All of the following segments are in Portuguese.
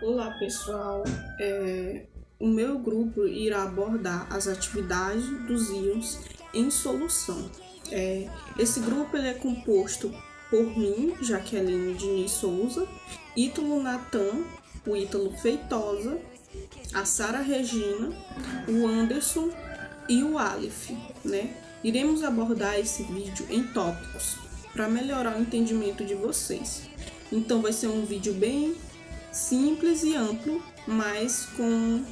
Olá pessoal, o meu grupo irá abordar as atividades dos íons em solução. Esse grupo ele é composto por mim, Jaqueline Diniz Souza, Ítalo Natan, o Ítalo Feitosa, a Sara Regina, o Anderson e o Aleph, né? Iremos abordar esse vídeo em tópicos para melhorar o entendimento de vocês. Então vai ser um vídeo bem simples e amplo, mas com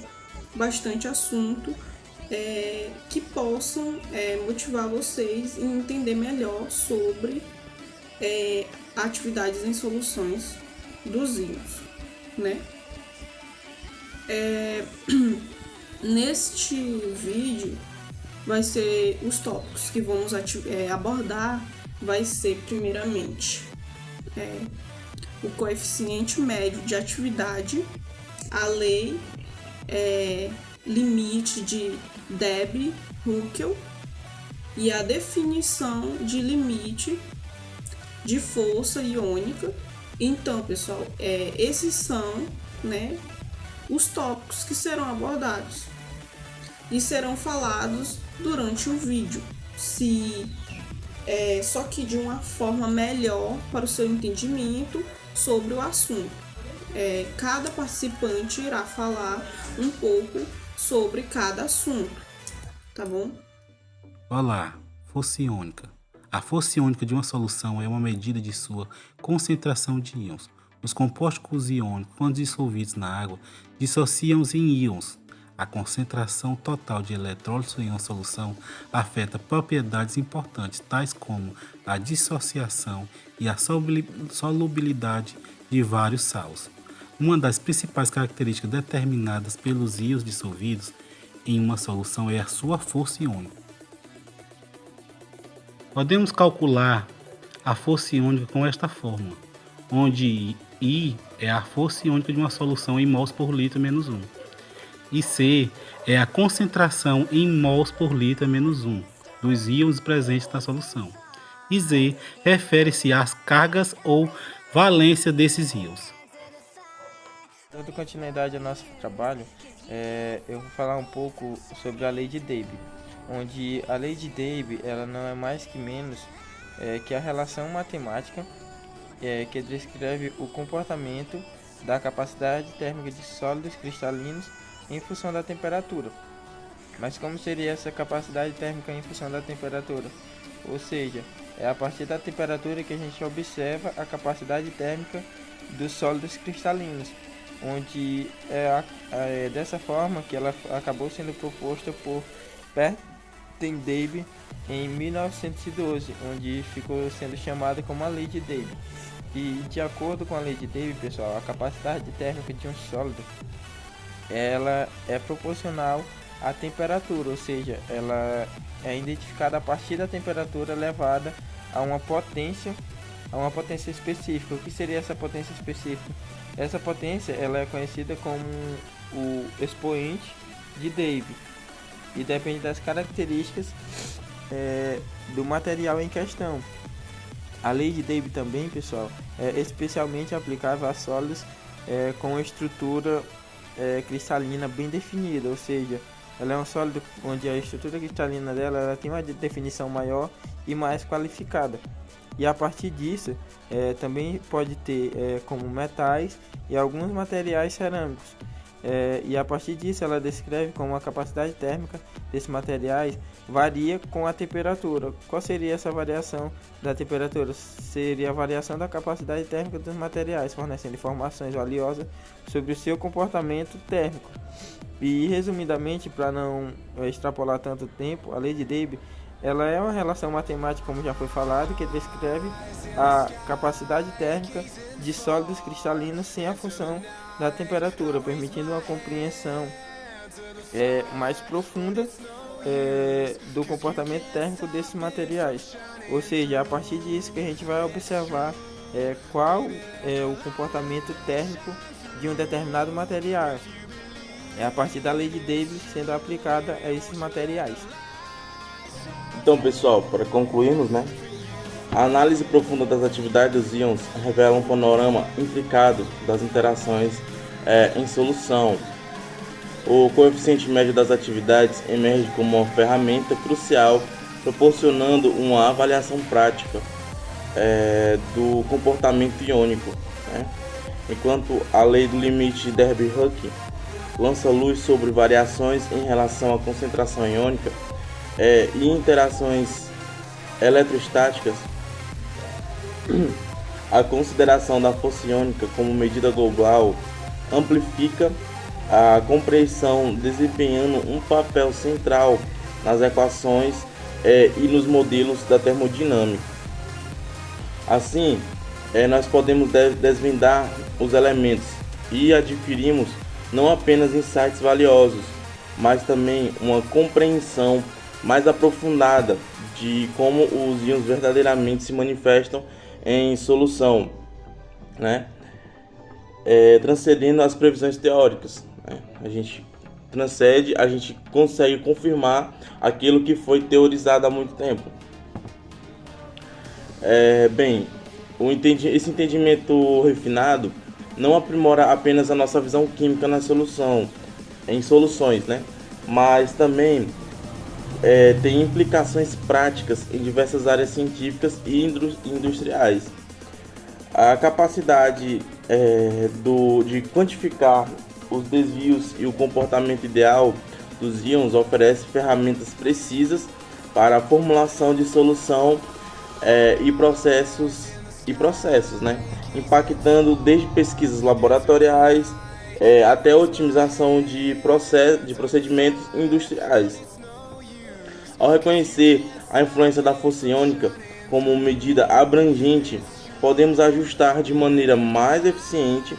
bastante assunto que possam motivar vocês em entender melhor sobre atividades em soluções dos íons, né? Neste vídeo vai ser os tópicos que vamos abordar, vai ser primeiramente o coeficiente médio de atividade, a lei limite de Debye-Huckel e a definição de limite de força iônica. Então, pessoal, esses são, né, os tópicos que serão abordados e serão falados durante o vídeo, só que de uma forma melhor para o seu entendimento sobre o assunto. Cada participante irá falar um pouco sobre cada assunto, tá bom? Olá, força iônica. A força iônica de uma solução é uma medida de sua concentração de íons. Os compostos iônicos, quando dissolvidos na água, dissociam-se em íons. A concentração total de eletrólitos em uma solução afeta propriedades importantes, tais como a dissociação e a solubilidade de vários sais. Uma das principais características determinadas pelos íons dissolvidos em uma solução é a sua força iônica. Podemos calcular a força iônica com esta fórmula, onde I é a força iônica de uma solução em mols por litro menos 1, e C é a concentração em mols por litro menos 1 dos íons presentes na solução, e Z refere-se às cargas ou valência desses íons. Dando continuidade ao nosso trabalho, eu vou falar um pouco sobre a lei de Debye, onde a lei de Debye ela não é mais que menos que a relação matemática que descreve o comportamento da capacidade térmica de sólidos cristalinos em função da temperatura. Mas como seria essa capacidade térmica em função da temperatura? Ou seja, é a partir da temperatura que a gente observa a capacidade térmica dos sólidos cristalinos, onde é dessa forma que ela acabou sendo proposta por Debye em 1912, onde ficou sendo chamada como a lei de Debye. E de acordo com a lei de Debye, pessoal, a capacidade térmica de um sólido ela é proporcional à temperatura, ou seja, ela é identificada a partir da temperatura elevada a uma potência específica. O que seria essa potência específica? Essa potência ela é conhecida como o expoente de Debye e depende das características do material em questão. A lei de Debye também, pessoal, é especialmente aplicável a sólidos com estrutura cristalina bem definida, ou seja, ela é um sólido onde a estrutura cristalina dela ela tem uma definição maior e mais qualificada. E a partir disso, também pode ter como metais e alguns materiais cerâmicos. E a partir disso, ela descreve como a capacidade térmica desses materiais varia com a temperatura. Qual seria essa variação da temperatura? Seria a variação da capacidade térmica dos materiais, fornecendo informações valiosas sobre o seu comportamento térmico. E resumidamente, para não extrapolar tanto tempo, a lei de Debye ela é uma relação matemática, como já foi falado, que descreve a capacidade térmica de sólidos cristalinos sem a função da temperatura, permitindo uma compreensão mais profunda do comportamento térmico desses materiais. Ou seja, é a partir disso que a gente vai observar qual é o comportamento térmico de um determinado material. É a partir da lei de Debye sendo aplicada a esses materiais. Então, pessoal, para concluirmos, a análise profunda das atividades dos íons revela um panorama intricado das interações em solução. O coeficiente médio das atividades emerge como uma ferramenta crucial, proporcionando uma avaliação prática do comportamento iônico, né? Enquanto a lei do limite de Derby-Hooke lança luz sobre variações em relação à concentração iônica e interações eletrostáticas, a consideração da força iônica como medida global amplifica a compreensão, desempenhando um papel central nas equações e nos modelos da termodinâmica. Assim, nós podemos desvendar os elementos e adquirimos não apenas insights valiosos, mas também uma compreensão mais aprofundada de como os íons verdadeiramente se manifestam em solução, né? Transcendendo as previsões teóricas, né? A gente consegue confirmar aquilo que foi teorizado há muito tempo. Esse entendimento refinado não aprimora apenas a nossa visão química em soluções, né? Mas também tem implicações práticas em diversas áreas científicas e industriais. A capacidade de quantificar os desvios e o comportamento ideal dos íons oferece ferramentas precisas para a formulação de solução e processos, né? Impactando desde pesquisas laboratoriais até a otimização de procedimentos industriais. Ao reconhecer a influência da força iônica como medida abrangente, podemos ajustar de maneira mais eficiente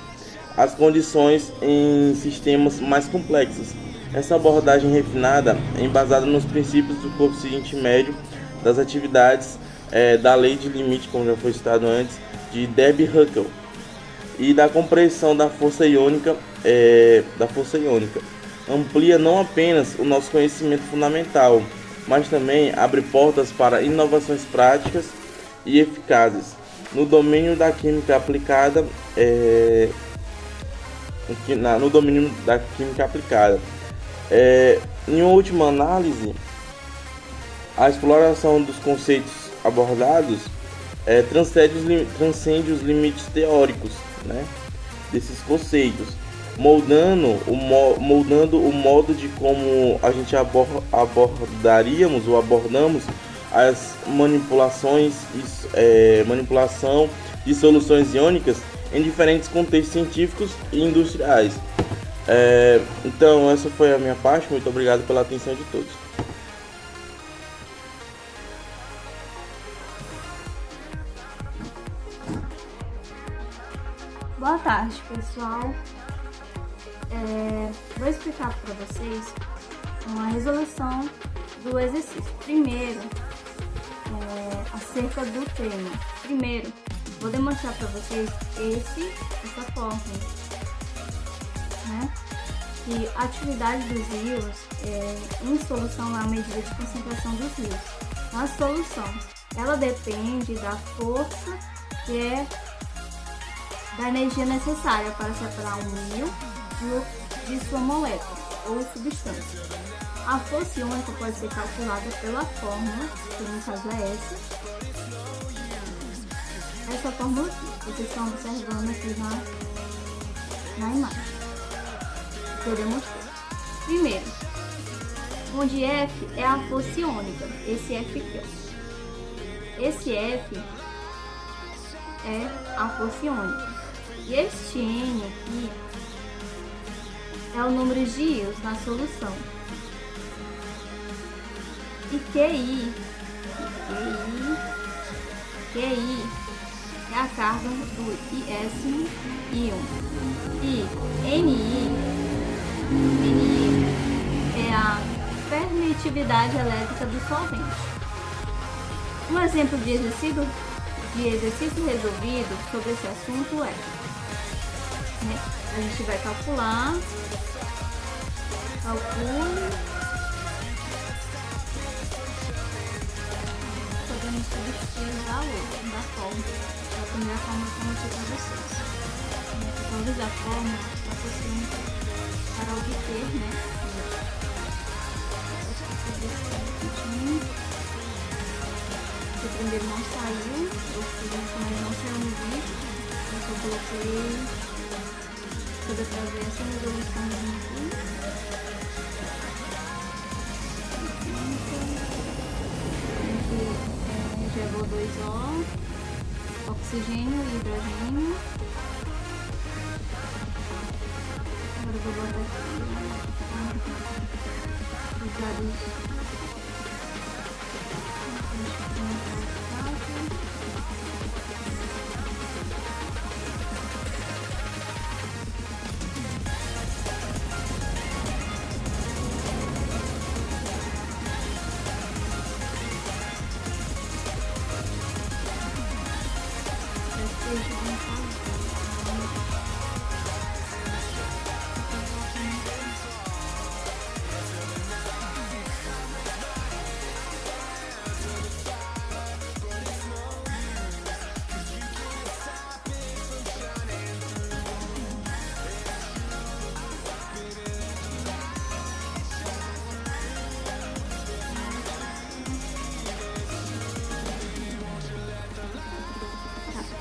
as condições em sistemas mais complexos. Essa abordagem refinada é embasada nos princípios do coeficiente médio das atividades da lei de limite, como já foi citado antes, de Derby-Hooke e da compreensão da força iônica. Amplia não apenas o nosso conhecimento fundamental, mas também abre portas para inovações práticas e eficazes no domínio da química aplicada. Em última análise, a exploração dos conceitos abordados transcende os limites teóricos, né, desses conceitos, moldando o modo de como a gente abordamos as manipulação de soluções iônicas em diferentes contextos científicos e industriais. Então, essa foi a minha parte. Muito obrigado pela atenção de todos. Boa tarde, pessoal. Vou explicar para vocês uma resolução do exercício. Primeiro, acerca do tema. Primeiro, vou demonstrar para vocês essa fórmula, né? Que a atividade dos íons em solução é a medida de concentração dos íons. A solução, ela depende da força da energia necessária para separar um íon de sua molécula ou substância. A força iônica pode ser calculada pela fórmula, que no caso é essa fórmula aqui, vocês estão observando aqui na imagem que eu demonstrei. Primeiro, onde F é a força iônica, esse F aqui, ó. Esse F é a força iônica. E este N aqui é o número de íons na solução. E QI é a carga do iésimo íon. E NI é a permitividade elétrica do solvente. Um exemplo de exercício resolvido sobre esse assunto a gente vai calcule podemos substituir o valor da fórmula, a primeira fórmula que eu mostrei para vocês. Vamos usar a fórmula primeiro não saiu, eu fiz mas não saiu no vídeo, eu só coloquei toda pra ver essa resolução aqui. GO2O, oxigênio e hidrogênio. Agora eu vou botar aqui os dados.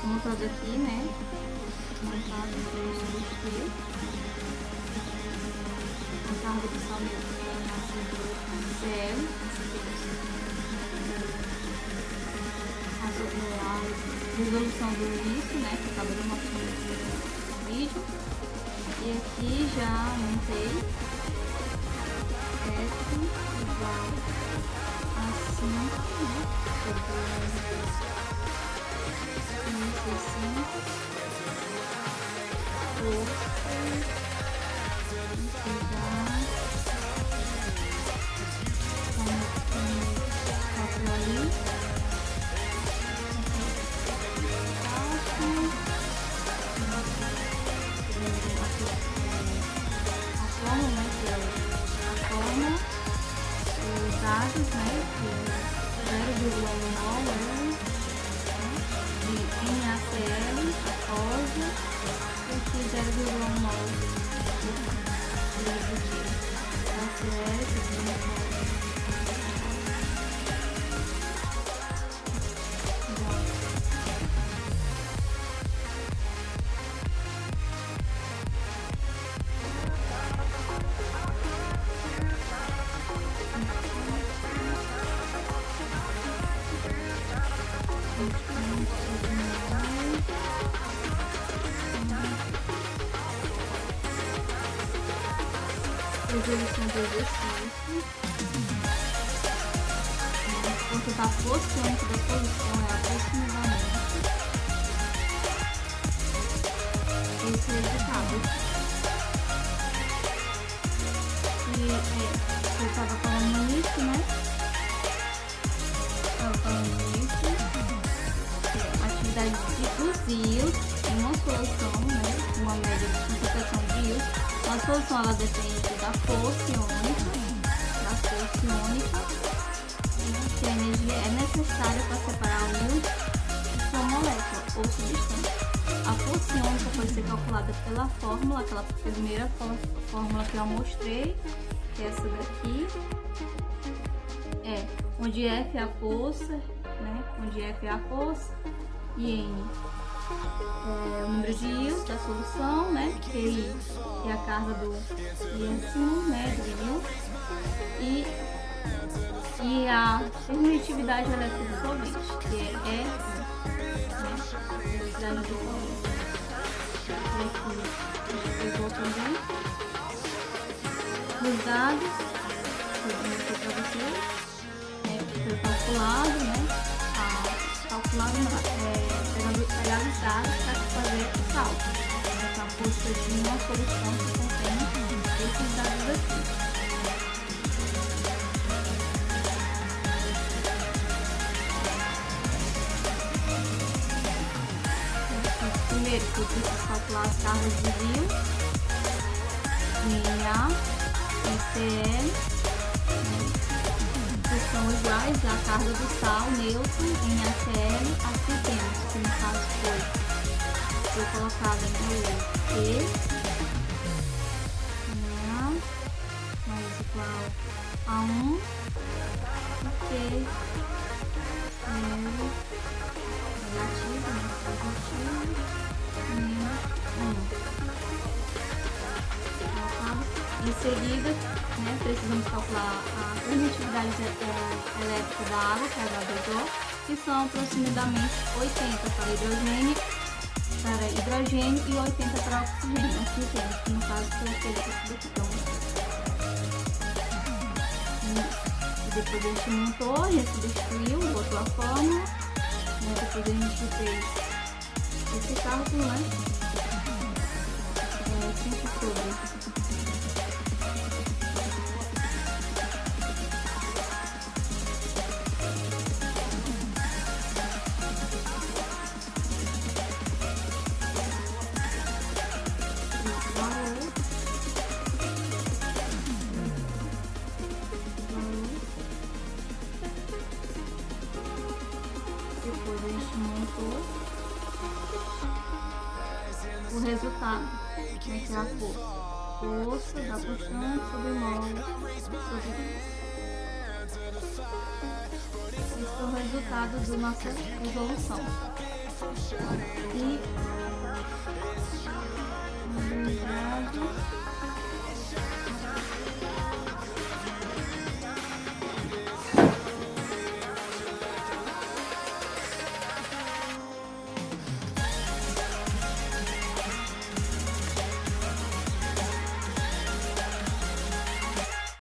Montado aqui, né? Montado para substituir. A carga do sal zero. A resolução do início, né? Que acaba de mostrar no vídeo. E aqui já montei F igual a 5, né? Os dados, né? 0,1 de NaCl, rosa, e aqui 0,1 mol de NaCl, resolução do exercício. Quanto da quociente da solução é aproximadamente esse resultado. E eu estava falando no início, né? Atividade dos íons em uma solução, né? Uma média de concentração de íons. A solução ela depende da força iônica, que a energia é necessária para separar o íon de sua molécula ou substância. A força iônica pode ser calculada pela fórmula, aquela primeira fórmula que eu mostrei, que é essa daqui, onde F é a força, né? Onde F é a força e N é o número de íons da solução, né? QI é a carga do íon, né? Do íon. E a permitividade elétrica do solvente, que é E, né? Permitividade do solvente. E aqui pegou também os dados, eu vou mostrar para vocês. Foi calculado, né? Calculado pegando os dados para fazer o cálculo. Então, a força de uma solução que contém esses dados aqui. Primeiro, eu preciso calcular as cargas de íons em A, em Cl, que são iguais à carga do sal neutro em HCl a temos, que no caso foi colocado no P, mais igual a 1, P, 0, Em seguida, né, precisamos calcular a permitividade elétrica da água, que é H2O, que são aproximadamente 80 para hidrogênio e 80 para oxigênio. Aqui temos, que no caso foi aquele que e depois a gente montou, a gente substituiu, botou a fórmula, né, depois a gente fez esse cálculo, né? Sempre sobre depois a gente montou o resultado, né, que é a força da constante sobre mole sobre isso. Esse é o resultado da nossa resolução. E unidade